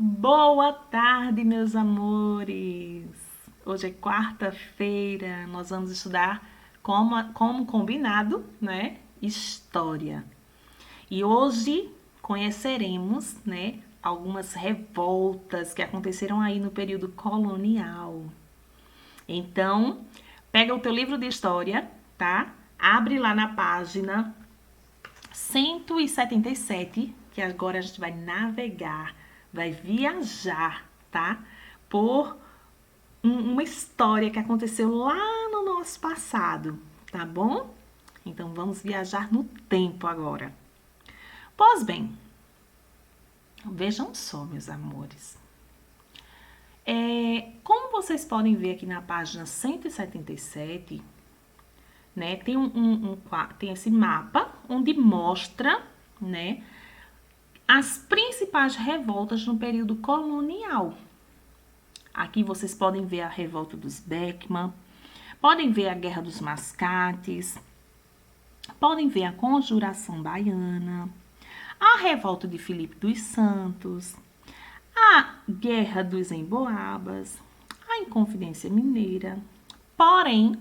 Boa tarde, meus amores! Hoje é quarta-feira, nós vamos estudar como combinado, né? História. E hoje conheceremos, né, algumas revoltas que aconteceram aí no período colonial. Então, pega o teu livro de história, tá? Abre lá na página 177, que agora a gente vai navegar, vai viajar, tá? Por uma história que aconteceu lá no nosso passado, tá bom? Então vamos viajar no tempo agora. Pois bem, vejam só, meus amores. Como vocês podem ver aqui na página 177, né, tem esse mapa onde mostra, né, as principais revoltas no período colonial. Aqui vocês podem ver a revolta dos Beckman, podem ver a Guerra dos Mascates, podem ver a Conjuração Baiana, a revolta de Filipe dos Santos, a Guerra dos Emboabas, a Inconfidência Mineira. Porém,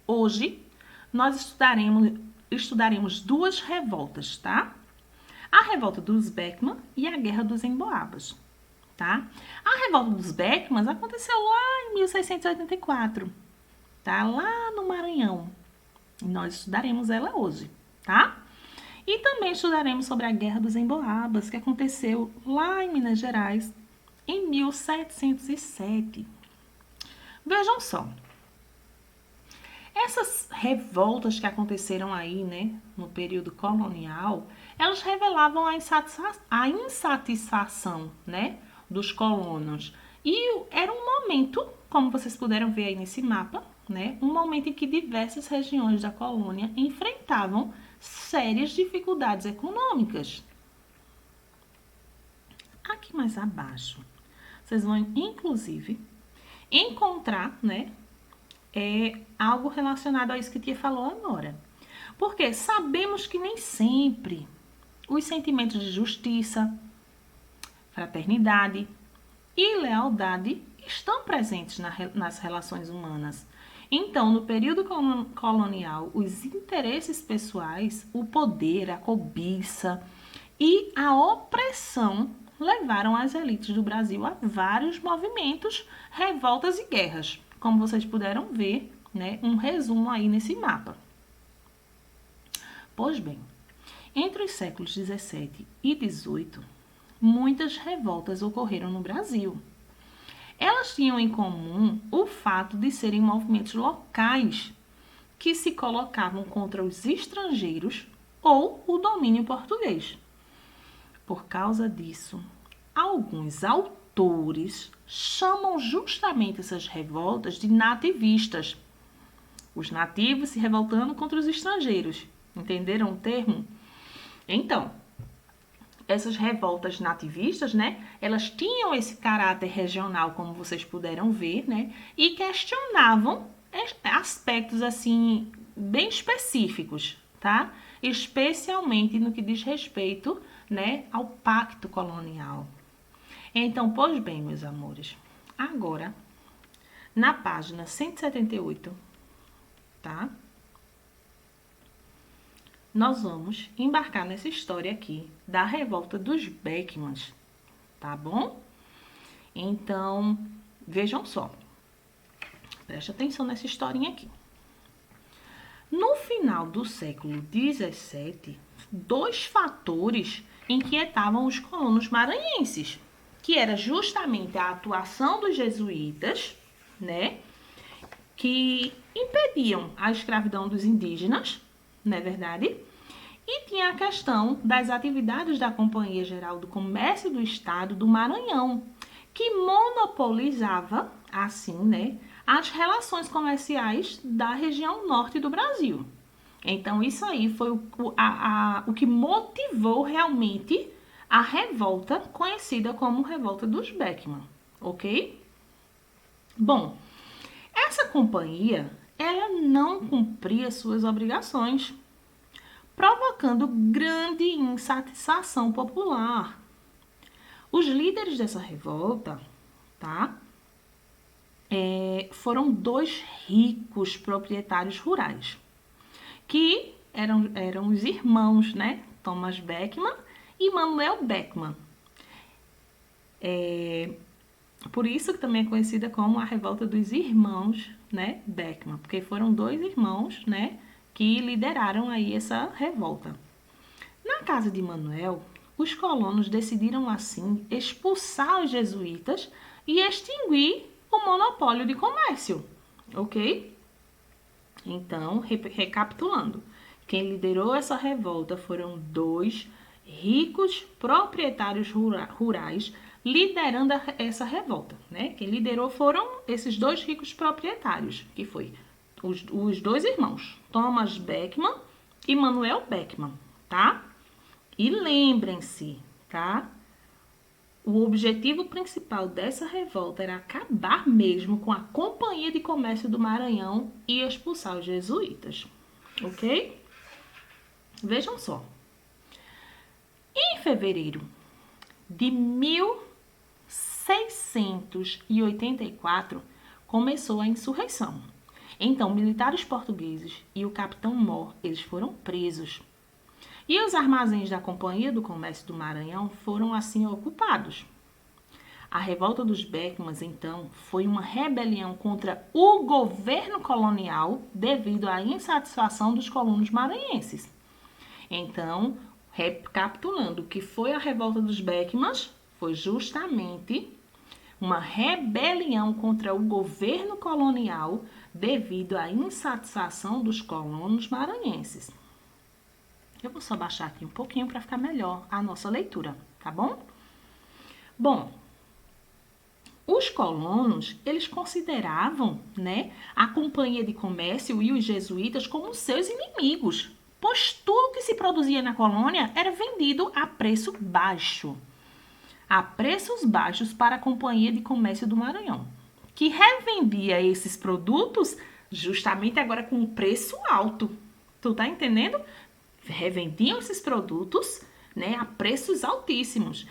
hoje nós estudaremos duas revoltas, tá? A revolta dos Beckman e a Guerra dos Emboabas, tá? A revolta dos Beckman aconteceu lá em 1684, tá? Lá no Maranhão. E nós estudaremos ela hoje, tá? E também estudaremos sobre a Guerra dos Emboabas, que aconteceu lá em Minas Gerais em 1707. Vejam só. Essas revoltas que aconteceram aí, né, no período colonial, elas revelavam a insatisfação, né, dos colonos. E era um momento, como vocês puderam ver aí nesse mapa, né, um momento em que diversas regiões da colônia enfrentavam sérias dificuldades econômicas. Aqui mais abaixo, vocês vão, inclusive, encontrar, né, algo relacionado a isso que a tia falou agora. Porque sabemos que nem sempre os sentimentos de justiça, fraternidade e lealdade estão presentes nas relações humanas. Então, no período colonial, os interesses pessoais, o poder, a cobiça e a opressão levaram as elites do Brasil a vários movimentos, revoltas e guerras. Como vocês puderam ver, né, um resumo aí nesse mapa. Pois bem, entre os séculos 17 e 18, muitas revoltas ocorreram no Brasil. Elas tinham em comum o fato de serem movimentos locais que se colocavam contra os estrangeiros ou o domínio português. Por causa disso, alguns autores chamam justamente essas revoltas de nativistas. Os nativos se revoltando contra os estrangeiros. Entenderam o termo? Então, essas revoltas nativistas, né, elas tinham esse caráter regional, como vocês puderam ver, né, e questionavam aspectos, assim, bem específicos, tá? Especialmente no que diz respeito, né, ao pacto colonial. Então, pois bem, meus amores, agora, na página 178, tá? Nós vamos embarcar nessa história aqui da revolta dos Beckmans, tá bom? Então, vejam só. Preste atenção nessa historinha aqui. No final do século XVII, dois fatores inquietavam os colonos maranhenses, que era justamente a atuação dos jesuítas, né, que impediam a escravidão dos indígenas, não é verdade? E tinha a questão das atividades da Companhia Geral do Comércio do Estado do Maranhão, que monopolizava, assim, né, as relações comerciais da região norte do Brasil. Então, isso aí foi o que motivou realmente a revolta conhecida como Revolta dos Beckman, ok? Bom, essa companhia, ela não cumpria suas obrigações, provocando grande insatisfação popular. Os líderes dessa revolta, tá? Foram 2 ricos proprietários rurais, que eram os irmãos, né? Thomas Beckman e Manuel Beckman. Por isso que também é conhecida como a revolta dos irmãos, né, Beckman, porque foram 2 irmãos, né, que lideraram aí essa revolta. Na casa de Manuel, os colonos decidiram assim expulsar os jesuítas e extinguir o monopólio de comércio, ok? Então, recapitulando, quem liderou essa revolta foram 2 ricos proprietários rurais liderando essa revolta, né? Quem liderou foram esses 2 ricos proprietários, que foi os 2 irmãos, Thomas Beckman e Manuel Beckman, tá? E lembrem-se, tá? O objetivo principal dessa revolta era acabar mesmo com a Companhia de Comércio do Maranhão e expulsar os jesuítas, ok? Vejam só. Em fevereiro de 1684, começou a insurreição. Então, militares portugueses e o capitão Mor, eles foram presos. E os armazéns da Companhia do Comércio do Maranhão foram assim ocupados. A revolta dos Beckmans, então, foi uma rebelião contra o governo colonial devido à insatisfação dos colonos maranhenses. Então, recapitulando, o que foi a revolta dos Beckmans foi justamente uma rebelião contra o governo colonial devido à insatisfação dos colonos maranhenses. Eu vou só baixar aqui um pouquinho para ficar melhor a nossa leitura, tá bom? Bom, os colonos, eles consideravam, né, a Companhia de Comércio e os jesuítas como seus inimigos, pois tudo que se produzia na colônia era vendido a preço baixo. A preços baixos para a Companhia de Comércio do Maranhão, que revendia esses produtos justamente agora com um preço alto. Tu tá entendendo? Revendiam esses produtos, né, a preços altíssimos.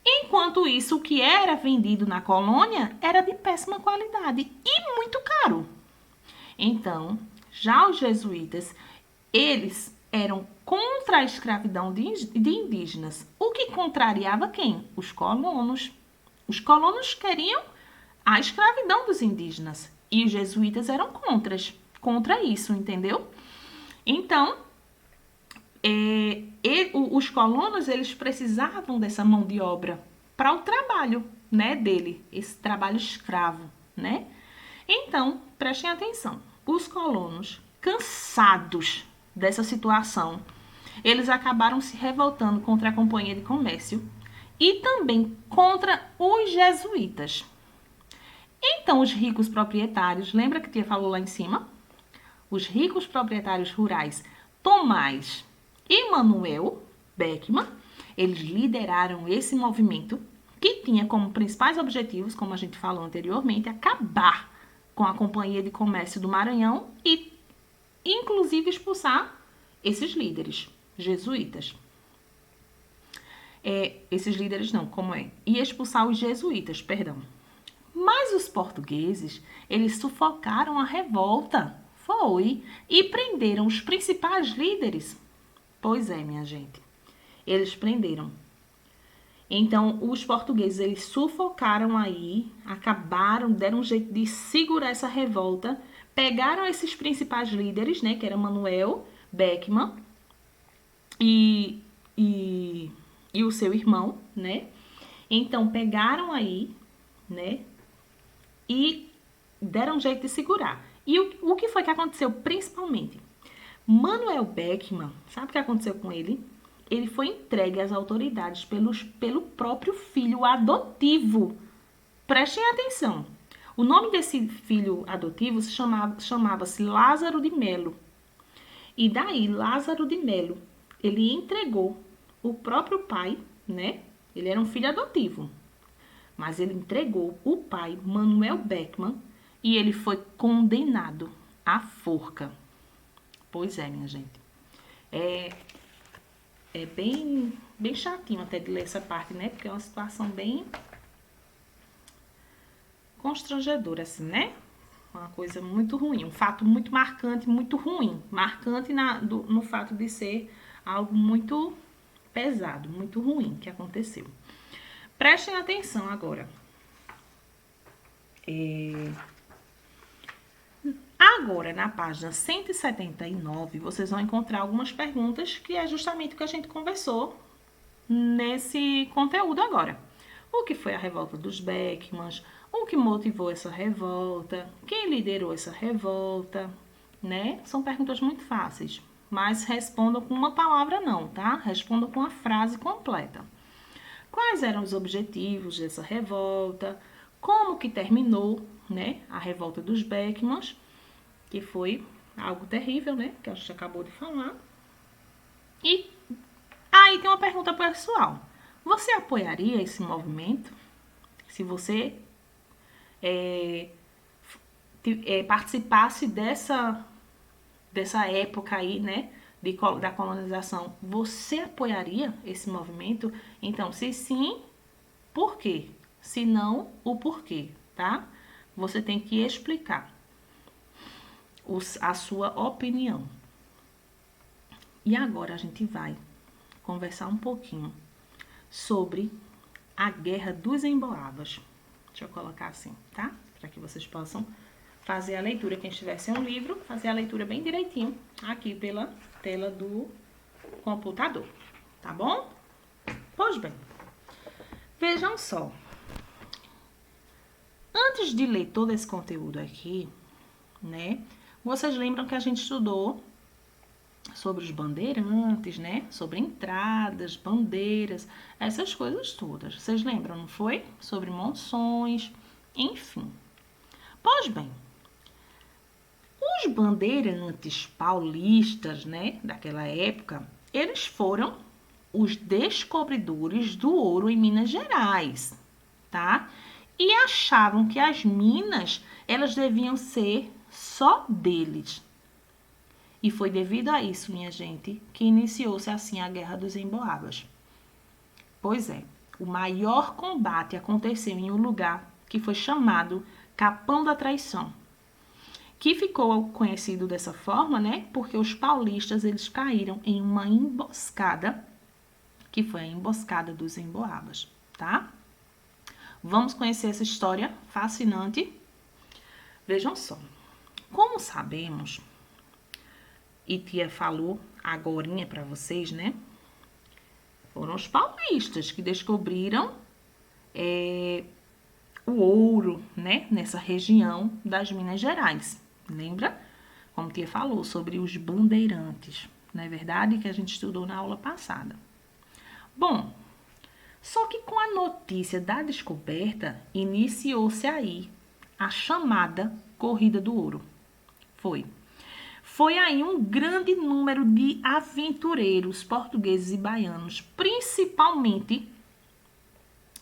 Enquanto isso, o que era vendido na colônia era de péssima qualidade e muito caro. Então, já os jesuítas, eles eram contra a escravidão de indígenas, o que contrariava quem? Os colonos. Os colonos queriam a escravidão dos indígenas e os jesuítas eram contra isso, entendeu? Então, os colonos, eles precisavam dessa mão de obra para o trabalho, né, dele, esse trabalho escravo, né? Então, prestem atenção, os colonos, cansados dessa situação, eles acabaram se revoltando contra a Companhia de Comércio e também contra os jesuítas. Então, os ricos proprietários, lembra que tia falou lá em cima? Os ricos proprietários rurais, Tomás e Manuel Beckman, eles lideraram esse movimento que tinha como principais objetivos, como a gente falou anteriormente, acabar com a Companhia de Comércio do Maranhão e, inclusive, expulsar esses líderes jesuítas. Esses líderes não, como é? E expulsar os jesuítas, perdão. Mas os portugueses, eles sufocaram a revolta, e prenderam os principais líderes. Pois é, minha gente, eles prenderam. Então, os portugueses, eles sufocaram aí, acabaram, deram um jeito de segurar essa revolta, pegaram esses principais líderes, né, que era Manuel Beckman e o seu irmão, né? Então, pegaram aí, né, e deram um jeito de segurar. E o que foi que aconteceu principalmente? Manuel Beckman, sabe o que aconteceu com ele? Ele foi entregue às autoridades pelo próprio filho adotivo. Prestem atenção. O nome desse filho adotivo chamava-se Lázaro de Melo. E daí, Lázaro de Melo, ele entregou o próprio pai, né? Ele era um filho adotivo. Mas ele entregou o pai, Manuel Beckman, e ele foi condenado à forca. Pois é, minha gente. é bem chatinho até de ler essa parte, né? Porque é uma situação bem constrangedora, assim, né? Uma coisa muito ruim, um fato muito marcante, muito ruim. Marcante no fato de ser algo muito pesado, muito ruim que aconteceu. Prestem atenção agora. Agora, na página 179, vocês vão encontrar algumas perguntas que é justamente o que a gente conversou nesse conteúdo agora. O que foi a revolta dos Beckmans? O que motivou essa revolta? Quem liderou essa revolta? Né? São perguntas muito fáceis, mas respondam com uma palavra não, tá? Respondam com a frase completa. Quais eram os objetivos dessa revolta? Como que terminou, né, a revolta dos Beckmans? Que foi algo terrível, né? Que a gente acabou de falar. E aí tem uma pergunta pessoal. Você apoiaria esse movimento? Se você participasse dessa época aí, né? Da colonização, você apoiaria esse movimento? Então, se sim, por quê? Se não, o porquê, tá? Você tem que explicar a sua opinião. E agora a gente vai conversar um pouquinho sobre a Guerra dos Emboabas. Deixa eu colocar assim, tá? Para que vocês possam fazer a leitura. Quem estiver sem um livro, fazer a leitura bem direitinho aqui pela tela do computador, tá bom? Pois bem, vejam só. Antes de ler todo esse conteúdo aqui, né? Vocês lembram que a gente estudou sobre os bandeirantes, né? Sobre entradas, bandeiras, essas coisas todas. Vocês lembram, não foi? Sobre monções, enfim. Pois bem, os bandeirantes paulistas, né, daquela época, eles foram os descobridores do ouro em Minas Gerais, tá? E achavam que as minas, elas deviam ser só deles. E foi devido a isso, minha gente, que iniciou-se assim a Guerra dos Emboabas. Pois é, o maior combate aconteceu em um lugar que foi chamado Capão da Traição, que ficou conhecido dessa forma, né? Porque os paulistas eles caíram em uma emboscada, que foi a emboscada dos Emboabas, tá? Vamos conhecer essa história fascinante. Vejam só. Como sabemos, e tia falou agorinha para vocês, né? Foram os paulistas que descobriram o ouro, né? Nessa região das Minas Gerais. Lembra? Como tia falou sobre os bandeirantes. Não é verdade? Que a gente estudou na aula passada. Bom, só que com a notícia da descoberta, iniciou-se aí a chamada Corrida do Ouro. Foi aí um grande número de aventureiros portugueses e baianos, principalmente,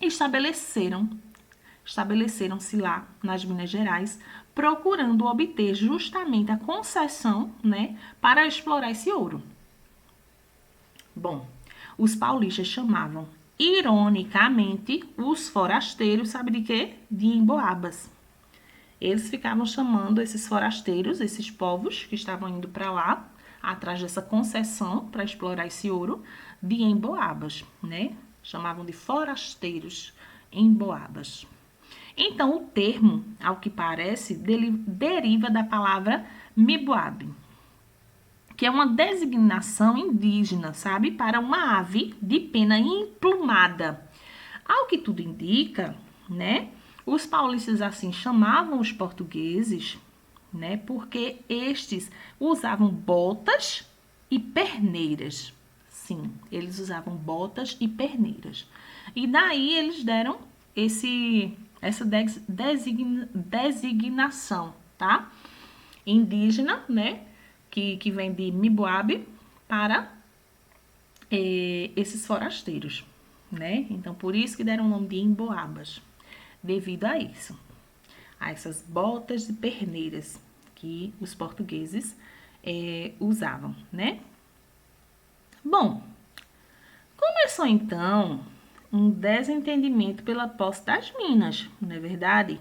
estabeleceram-se lá nas Minas Gerais, procurando obter justamente a concessão, né, para explorar esse ouro. Bom, os paulistas chamavam, ironicamente, os forasteiros, sabe de quê? De emboabas. Eles ficavam chamando esses forasteiros, esses povos que estavam indo para lá, atrás dessa concessão para explorar esse ouro, de emboabas, né? Chamavam de forasteiros emboabas. Então, o termo, ao que parece, deriva da palavra miboabe, que é uma designação indígena, sabe? Para uma ave de pena emplumada. Ao que tudo indica, né? Os paulistas assim chamavam os portugueses, né? Porque estes usavam botas e perneiras. Sim, eles usavam botas e perneiras. E daí eles deram essa designação, tá? Indígena, né? Que vem de Miboabe para esses forasteiros, né? Então, por isso que deram o nome de emboabas. Devido a isso, a essas botas e perneiras que os portugueses usavam, né? Bom, Começou, então, um desentendimento pela posse das minas, não é verdade?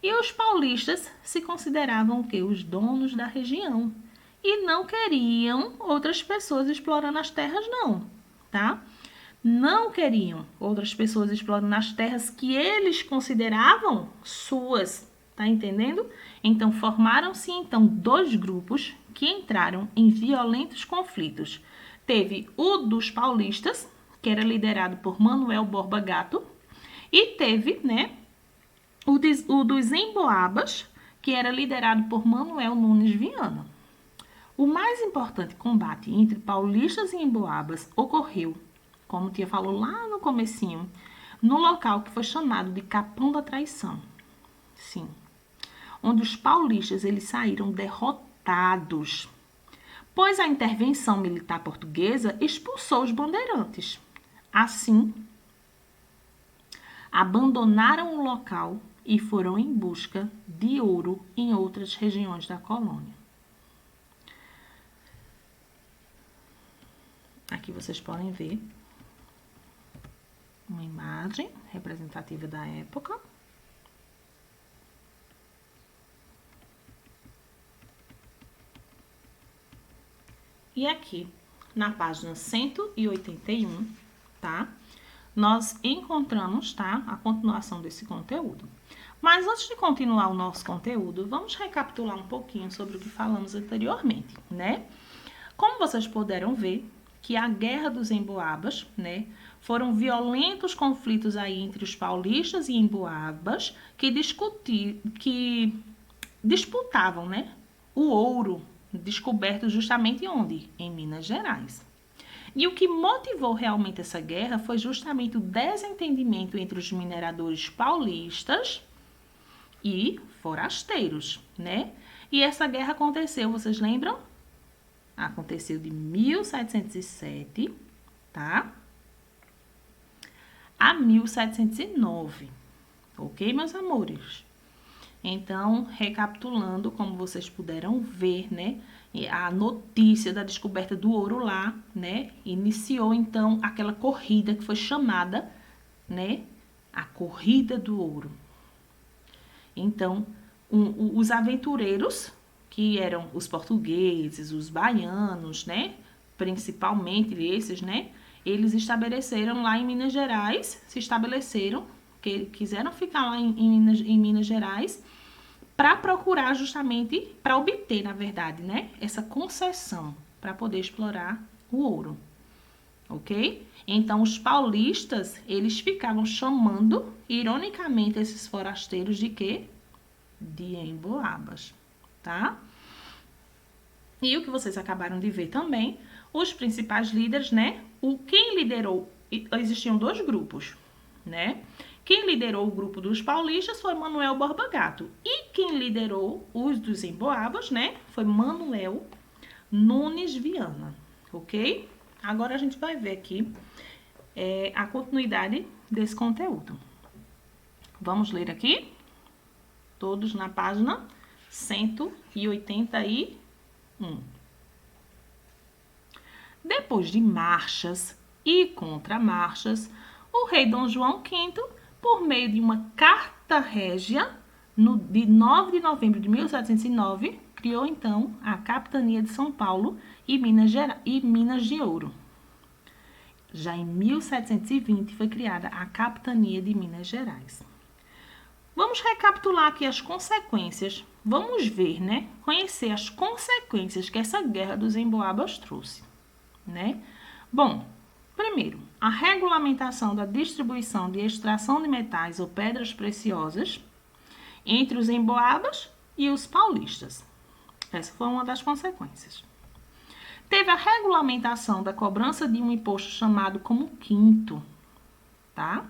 E os paulistas se consideravam o quê? Os donos da região. E não queriam outras pessoas explorando as terras, não, tá? Não queriam outras pessoas explorando as terras que eles consideravam suas, tá entendendo? Então, formaram-se, então, dois grupos que entraram em violentos conflitos. Teve o dos paulistas, que era liderado por Manuel Borba Gato, e teve, né, o dos emboabas, que era liderado por Manuel Nunes Viana. O mais importante combate entre paulistas e emboabas ocorreu, como tinha falado lá no comecinho, no local que foi chamado de Capão da Traição. Sim. Onde os paulistas eles saíram derrotados, pois a intervenção militar portuguesa expulsou os bandeirantes. Assim, abandonaram o local e foram em busca de ouro em outras regiões da colônia. Aqui vocês podem ver uma imagem representativa da época. E aqui, na página 181, tá? Nós encontramos, tá? A continuação desse conteúdo. Mas antes de continuar o nosso conteúdo, vamos recapitular um pouquinho sobre o que falamos anteriormente, né? Como vocês puderam ver, que a Guerra dos Emboabas, né? Foram violentos conflitos aí entre os paulistas e emboabas que disputavam, né? O ouro descoberto justamente onde? Em Minas Gerais. E o que motivou realmente essa guerra foi justamente o desentendimento entre os mineradores paulistas e forasteiros, né? E essa guerra aconteceu, vocês lembram? Aconteceu de 1707, tá? A 1709, ok, meus amores? Então, recapitulando, como vocês puderam ver, né? A notícia da descoberta do ouro lá, né? Iniciou, então, aquela corrida que foi chamada, né? A Corrida do Ouro. Então, os aventureiros, que eram os portugueses, os baianos, né? Principalmente esses, né? Eles estabeleceram lá em Minas Gerais, que quiseram ficar lá em Minas Gerais, para procurar justamente, para obter, na verdade, né, essa concessão para poder explorar o ouro, ok? Então, os paulistas, eles ficavam chamando, ironicamente, esses forasteiros de quê? De emboabas, tá? E o que vocês acabaram de ver também, os principais líderes, né? Quem liderou, existiam dois grupos, né? Quem liderou o grupo dos paulistas foi Manuel Borba Gato. E quem liderou os dos emboabas, né? Foi Manuel Nunes Viana, ok? Agora a gente vai ver aqui a continuidade desse conteúdo. Vamos ler aqui, todos na página 181. Depois de marchas e contramarchas, o rei Dom João V, por meio de uma carta régia, de 9 de novembro de 1709, criou então a capitania de São Paulo e Minas de Ouro. Já em 1720 foi criada a capitania de Minas Gerais. Vamos recapitular aqui as consequências. Vamos ver, né? Conhecer as consequências que essa guerra dos emboabas trouxe, né? Bom, primeiro, a regulamentação da distribuição de extração de metais ou pedras preciosas entre os emboabas e os paulistas. Essa foi uma das consequências. Teve a regulamentação da cobrança de um imposto chamado como quinto, tá?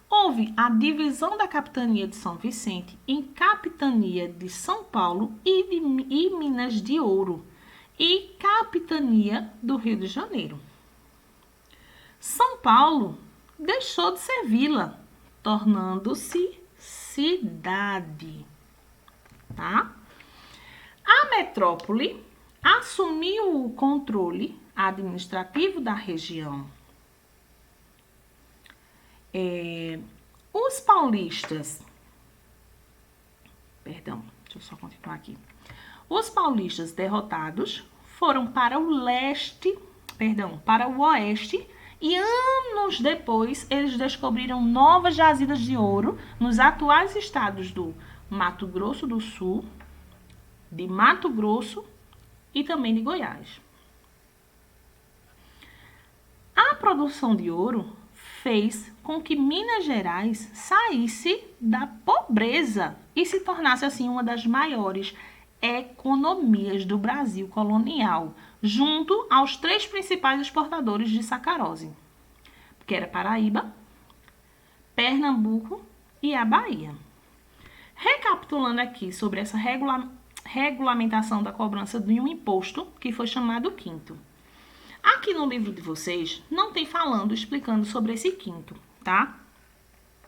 Houve a divisão da capitania de São Vicente em capitania de São Paulo e Minas de Ouro e capitania do Rio de Janeiro. São Paulo deixou de ser vila, tornando-se cidade, tá? A metrópole assumiu o controle administrativo da região, Os paulistas, perdão, deixa eu só continuar aqui. Os paulistas derrotados foram para o leste, perdão, para o oeste, e anos depois eles descobriram novas jazidas de ouro nos atuais estados do Mato Grosso do Sul, de Mato Grosso e também de Goiás. A produção de ouro fez com que Minas Gerais saísse da pobreza e se tornasse assim uma das maiores economias do Brasil colonial, junto aos 3 principais exportadores de sacarose, que era Paraíba, Pernambuco e a Bahia. Recapitulando aqui sobre essa regulamentação da cobrança de um imposto que foi chamado quinto. Aqui no livro de vocês não tem explicando sobre esse quinto, tá?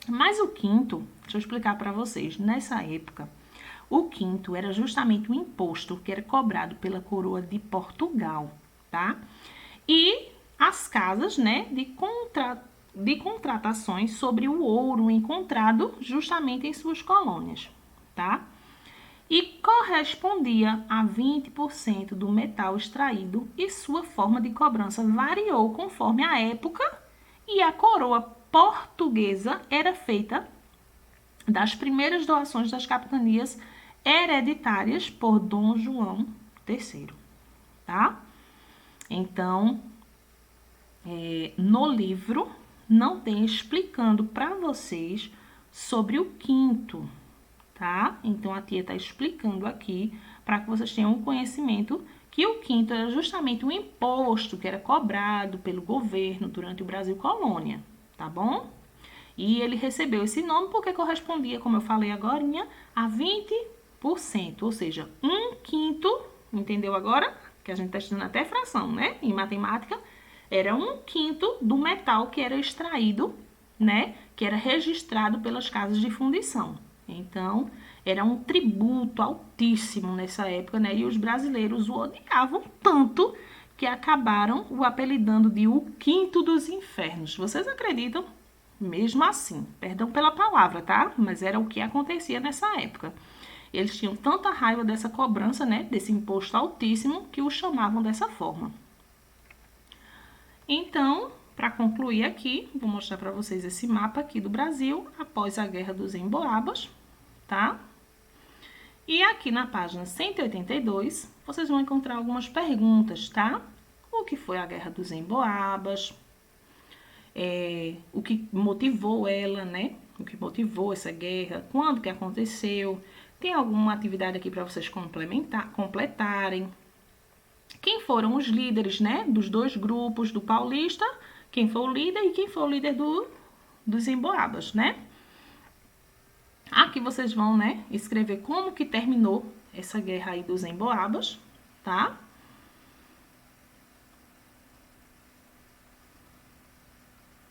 Mas o quinto, deixa eu explicar para vocês, nessa época, o quinto era justamente o imposto que era cobrado pela coroa de Portugal, tá? E as casas, né, de contratações sobre o ouro encontrado justamente em suas colônias, tá? E correspondia a 20% do metal extraído e sua forma de cobrança variou conforme a época e a coroa portuguesa era feita das primeiras doações das capitanias hereditárias por Dom João III, tá? Então, no livro não tem explicando para vocês sobre o quinto, tá? Então, a tia está explicando aqui para que vocês tenham um conhecimento que o quinto era justamente um imposto que era cobrado pelo governo durante o Brasil Colônia, tá bom? E ele recebeu esse nome porque correspondia, como eu falei agora, a 20%, ou seja, 1/5, entendeu agora? Que a gente está estudando até fração, né? Em matemática, era 1/5 do metal que era extraído, né? Que era registrado pelas casas de fundição. Então, era um tributo altíssimo nessa época, né? E os brasileiros o odiavam tanto que acabaram o apelidando de o quinto dos infernos. Vocês acreditam? Mesmo assim, perdão pela palavra, tá? Mas era o que acontecia nessa época. Eles tinham tanta raiva dessa cobrança, né? Desse imposto altíssimo, que o chamavam dessa forma. Então, para concluir aqui, vou mostrar para vocês esse mapa aqui do Brasil após a Guerra dos Emboabas, tá? E aqui na página 182, vocês vão encontrar algumas perguntas, tá? O que foi a Guerra dos Emboabas? O que motivou ela, né? O que motivou essa guerra? Quando que aconteceu? Tem alguma atividade aqui para vocês completarem? Quem foram os líderes, né? Dos 2 grupos do paulista? Quem foi o líder e quem foi o líder dos emboabas, né? Aqui vocês vão, né, escrever como que terminou essa guerra aí dos emboabas, tá?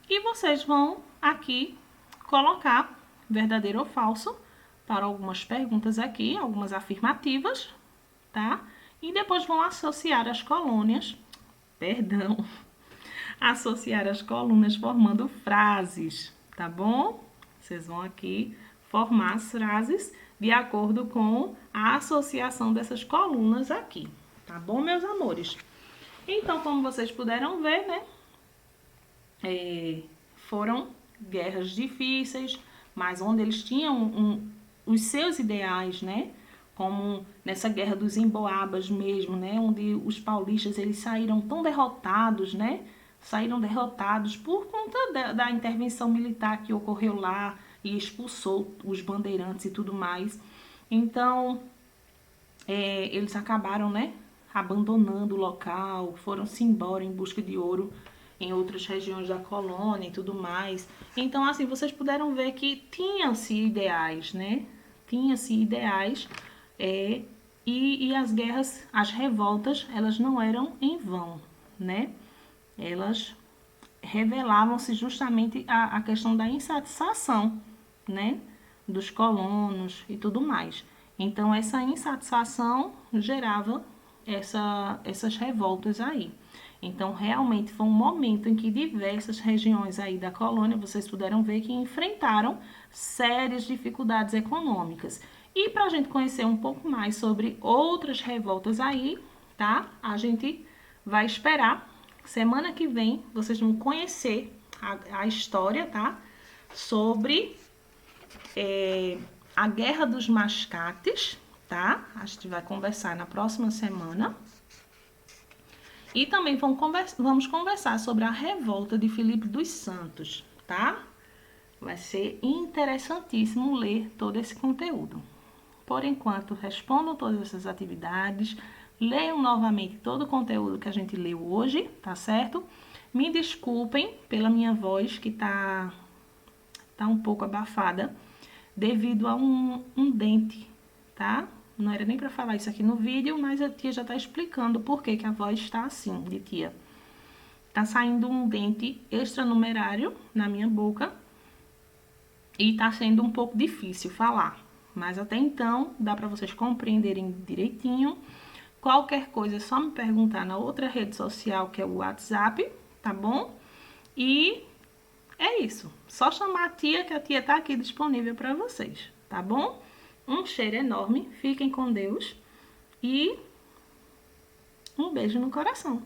E vocês vão aqui colocar verdadeiro ou falso para algumas perguntas aqui, algumas afirmativas, tá? E depois vão associar as colônias, associar as colunas formando frases, tá bom? Vocês vão aqui formar as frases de acordo com a associação dessas colunas aqui, tá bom, meus amores? Então, como vocês puderam ver, né, foram guerras difíceis, mas onde eles tinham os seus ideais, né, como nessa Guerra dos Emboabas mesmo, né, onde os paulistas eles saíram tão derrotados, né, saíram derrotados por conta da intervenção militar que ocorreu lá e expulsou os bandeirantes e tudo mais. Então, eles acabaram, né, abandonando o local, foram-se embora em busca de ouro em outras regiões da colônia e tudo mais. Então, assim, vocês puderam ver que tinham-se ideais, né? Tinha-se ideais e as guerras, as revoltas, elas não eram em vão, né? Elas revelavam-se justamente a questão da insatisfação, né? Dos colonos e tudo mais. Então, essa insatisfação gerava essas revoltas aí. Então, realmente foi um momento em que diversas regiões aí da colônia, vocês puderam ver que enfrentaram sérias dificuldades econômicas. E para a gente conhecer um pouco mais sobre outras revoltas aí, tá? A gente vai esperar. Semana que vem vocês vão conhecer a história, tá? Sobre a Guerra dos Mascates, tá? A gente vai conversar na próxima semana. E também vamos conversar sobre a revolta de Filipe dos Santos, tá? Vai ser interessantíssimo ler todo esse conteúdo. Por enquanto, respondam todas essas atividades, leiam novamente todo o conteúdo que a gente leu hoje, tá certo? Me desculpem pela minha voz que tá um pouco abafada devido a um dente, tá? Não era nem para falar isso aqui no vídeo, mas a tia já tá explicando por que a voz está assim, de tia. Tá saindo um dente extranumerário na minha boca e tá sendo um pouco difícil falar. Mas até então, dá para vocês compreenderem direitinho. Qualquer coisa é só me perguntar na outra rede social, que é o WhatsApp, tá bom? E é isso. Só chamar a tia, que a tia tá aqui disponível para vocês, tá bom? Um cheiro enorme, fiquem com Deus e um beijo no coração.